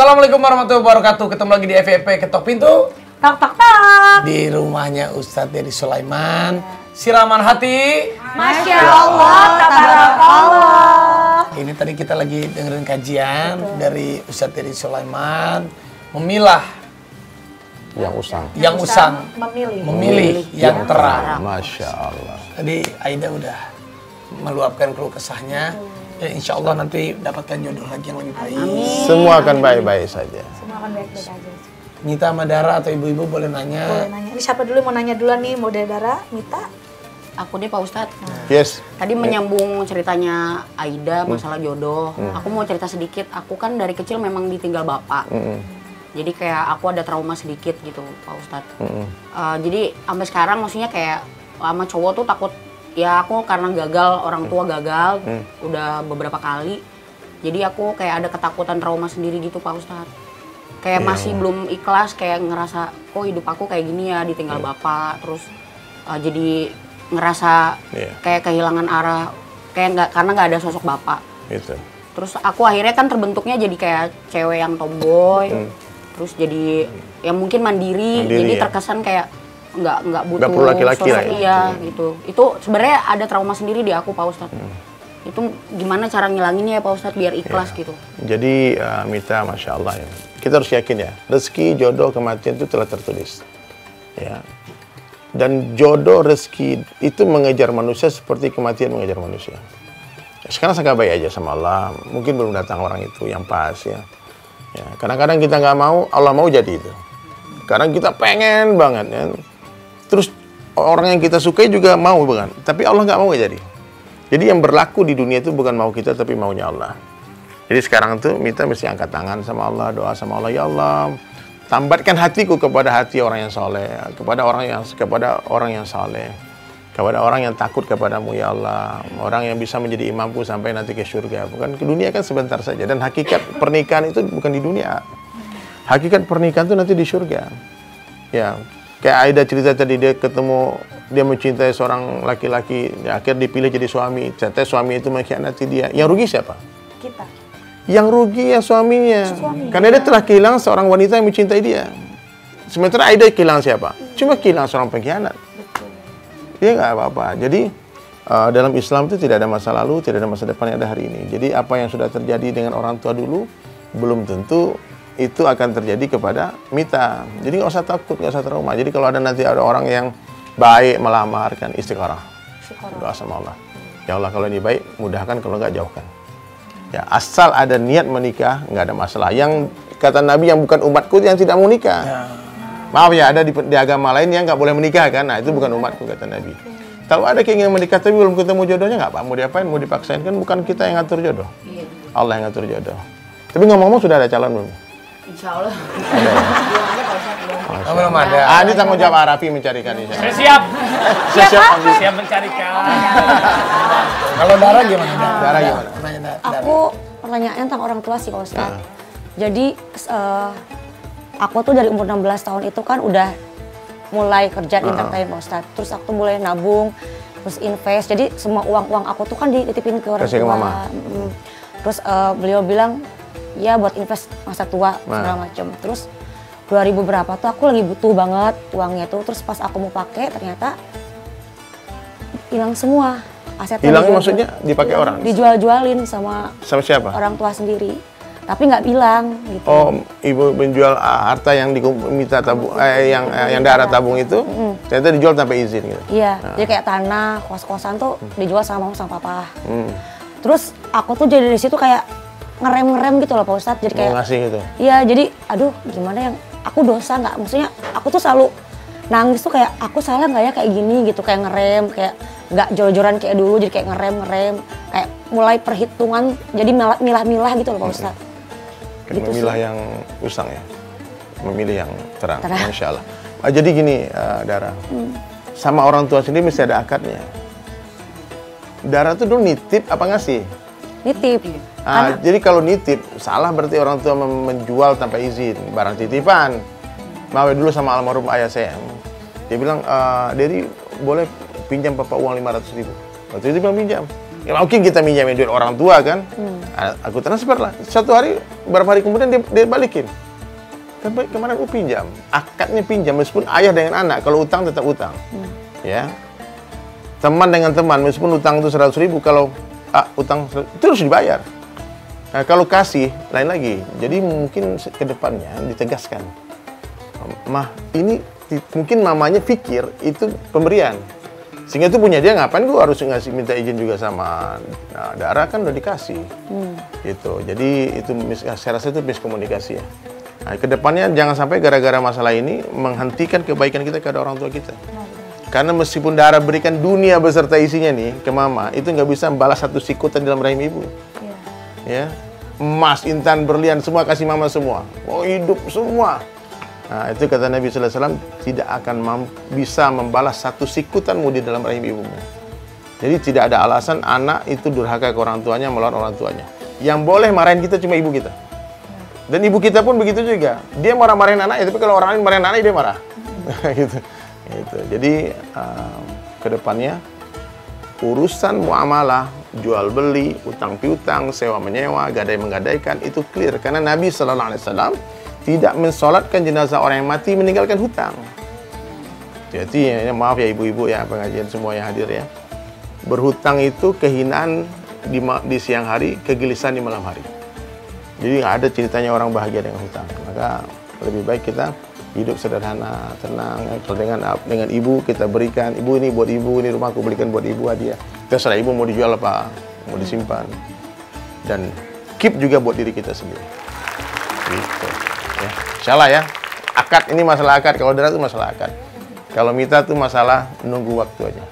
Assalamualaikum warahmatullahi wabarakatuh. Ketemu lagi di FYP Ketok Pintu. Tak tak tak. Di rumahnya Ustadz Dedi Sulaiman. Siraman hati. Masya Allah, tabarakallah. Ini tadi kita lagi dengerin kajian dari Ustadz Dedi Sulaiman. Memilah yang usang, memilih yang terang. Masya Allah. Tadi Aida udah meluapkan keluh kesahnya. Ya, insya Allah nanti dapatkan jodoh lagi yang lebih baik. Amin. Semua akan baik-baik saja. Semua akan baik-baik aja. Mita sama Dara atau ibu-ibu boleh nanya. Boleh nanya. Ini siapa dulu mau nanya duluan nih? Mau dari Dara, Mita? Aku deh Pak Ustadz. Yes. Tadi menyambung ceritanya Aida masalah jodoh. Aku mau cerita sedikit. Aku kan dari kecil memang ditinggal bapak. Jadi kayak aku ada trauma sedikit gitu Pak Ustadz. Jadi sampai sekarang maksudnya kayak sama cowok tuh takut. Ya aku karena gagal, orang tua gagal. Udah beberapa kali. Jadi aku kayak ada ketakutan trauma sendiri gitu Pak Ustadz. Kayak masih belum ikhlas, kayak ngerasa kok hidup aku kayak gini ya, ditinggal bapak. Terus jadi ngerasa kayak kehilangan arah, kayak nggak, karena nggak ada sosok bapak. Gitu. Terus aku akhirnya kan terbentuknya jadi kayak cewek yang tomboy, terus jadi yang mungkin mandiri jadi ya. Terkesan kayak nggak butuh Nggak perlu laki-laki lah sosok, ya. iya gitu. Itu sebenarnya ada trauma sendiri di aku Pak Ustadz. Itu gimana cara ngilanginnya ya Pak Ustadz biar ikhlas gitu? Jadi Mita, Masya Allah ya. Kita harus yakin ya, rezeki, jodoh, kematian itu telah tertulis. Ya. Dan jodoh, rezeki itu mengejar manusia seperti kematian mengejar manusia. Sekarang sangka baik aja sama Allah. Mungkin belum datang orang itu yang pas ya. Ya, kadang-kadang kita nggak mau, Allah mau jadi itu. Kadang kita pengen banget ya. Terus orang yang kita sukai juga mau banget, tapi Allah nggak mau jadi. Jadi yang berlaku di dunia itu bukan mau kita, tapi maunya Allah. Jadi sekarang tuh Mita mesti angkat tangan sama Allah, doa sama Allah, ya Allah, tambatkan hatiku kepada hati orang yang soleh, kepada orang yang saleh, kepada orang yang takut kepadamu ya Allah, orang yang bisa menjadi imamku sampai nanti ke surga. Bukan ke dunia kan sebentar saja, dan hakikat pernikahan itu bukan di dunia. Hakikat pernikahan itu nanti di surga. Ya, kayak Aida cerita tadi, dia mencintai seorang laki-laki, ya, akhirnya dipilih jadi suami. Ternyata suami itu mengkhianati dia. Yang rugi siapa? Kita. Yang rugi ya suaminya. Karena dia telah kehilangan seorang wanita yang mencintai dia. Sementara Aida kehilangan siapa? Cuma kehilangan seorang pengkhianat. Dia nggak apa-apa. Jadi dalam Islam itu tidak ada masa lalu, tidak ada masa depan, yang ada hari ini. Jadi apa yang sudah terjadi dengan orang tua dulu belum tentu itu akan terjadi kepada Mita. Jadi nggak usah takut, nggak usah trauma. Jadi kalau ada nanti ada orang yang baik melamar, kan istikharah, doa sama Allah. Ya Allah, kalau ini baik, mudahkan, kalau nggak jauhkan. Ya, asal ada niat menikah, nggak ada masalah. Yang kata Nabi, yang bukan umatku yang tidak mau nikah. Maaf ya, ada di agama lain yang nggak boleh menikah kan. Nah itu bukan umatku, kata Nabi. Kalau ada keinginan menikah tapi belum ketemu jodohnya, nggak apa, mau diapain, mau dipaksain, kan bukan kita yang ngatur jodoh. Allah yang ngatur jodoh. Tapi ngomong-ngomong sudah ada calon belum? Insya Allah. Belum ada. Ini tanggung jawab Arafi mencarikan ini. Saya siap. Siap mencarikan. Kalau Dara gimana? Dara gimana? Aku pertanyaannya tentang orang tua sih Pak Ustadz. Jadi aku tuh dari umur 16 tahun itu kan udah mulai kerja di entertain Pak Ustadz. Terus aku mulai nabung, terus invest. Jadi semua uang aku tuh kan dititipin ke orang Kasih ke tua. mama. Terus beliau bilang, ya buat invest masa tua segala macam. Terus 2000 berapa tuh aku lagi butuh banget uangnya tuh. Terus pas aku mau pakai ternyata hilang semua asetnya. Hilangnya maksudnya dipakai orang? Dijual-jualin sama siapa? orang tua sendiri. Tapi nggak bilang gitu. Oh, ibu menjual harta yang minta tabung, yang Dara tabung itu, ternyata dijual tanpa izin gitu. Iya, jadi kayak tanah, kos-kosan tuh dijual sama mama sama papa. Terus aku tuh jadi dari situ kayak ngerem gitu loh Pak Ustadz. Jadi kayak ngasih gitu. Iya, jadi aduh gimana yang aku dosa nggak? Maksudnya aku tuh selalu nangis tuh kayak aku salah nggak ya kayak gini gitu, kayak ngerem, kayak nggak jor-joran kayak dulu, jadi kayak ngerem, kayak mulai perhitungan jadi milah-milah gitu loh Pak Ustadz. Gitu memilah sih. Yang usang ya, memilih yang terang. Masya Allah. Jadi gini Dara, sama orang tua sendiri mesti ada akadnya. Dara tuh dulu nitip apa ngasih? Nitip. Jadi kalau nitip, salah berarti orang tua menjual tanpa izin, barang titipan. Mawe dulu sama almarhum ayah saya. Dia bilang, Dedi boleh pinjam papa uang 500.000. Waktu itu bilang pinjam. Ya, mungkin kita minjamin duit orang tua kan, aku transfer lah. Satu hari, beberapa hari kemudian dia balikin. Tapi kemarin aku pinjam, akadnya pinjam meskipun ayah dengan anak, kalau utang tetap utang. Ya, teman dengan teman meskipun utang itu 100.000, kalau utang itu harus dibayar. Nah, kalau kasih lain lagi. Jadi mungkin ke depannya ditegaskan, mah ini mungkin mamanya pikir itu pemberian. Sehingga itu punya dia, ngapain gue harus minta izin juga sama Dara, kan udah dikasih. Gitu. Jadi itu saya rasa itu miskomunikasi ya. Nah, kedepannya jangan sampai gara-gara masalah ini menghentikan kebaikan kita kepada orang tua kita. Karena meskipun Dara berikan dunia beserta isinya nih ke mama, itu nggak bisa membalas satu sikutan dalam rahim ibu. Ya, emas, intan, berlian semua kasih mama semua. Mau hidup semua. Nah, itu kata Nabi Sallallahu Alaihi Wasallam, tidak akan bisa membalas satu sikutanmu di dalam rahim ibumu. Jadi tidak ada alasan anak itu durhaka ke orang tuanya, melawan orang tuanya. Yang boleh marahin kita cuma ibu kita. Dan ibu kita pun begitu juga. Dia marah-marahin anaknya, tapi kalau orang lain marahin anaknya, dia marah. Gitu. Jadi kedepannya urusan muamalah, jual beli, utang piutang, sewa menyewa, gadai menggadaikan itu clear. Karena Nabi Sallallahu Alaihi Wasallam tidak mensolatkan jenazah orang yang mati meninggalkan hutang. Jadi ya, maaf ya ibu-ibu ya, pengajian semua yang hadir ya. Berhutang itu kehinaan di siang hari, kegelisahan di malam hari. Jadi nggak ada ceritanya orang bahagia dengan hutang. Maka lebih baik kita hidup sederhana, tenang. Kalau dengan ibu kita berikan, ibu ini buat ibu, ini rumahku belikan buat ibu hadiah. Terserah ibu mau dijual apa, mau disimpan. Dan keep juga buat diri kita sendiri. Gitu. Ya, insyaallah ya. Akad ini masalah akad. Kalau Dara itu masalah akad. Kalau Mita itu masalah nunggu waktu aja.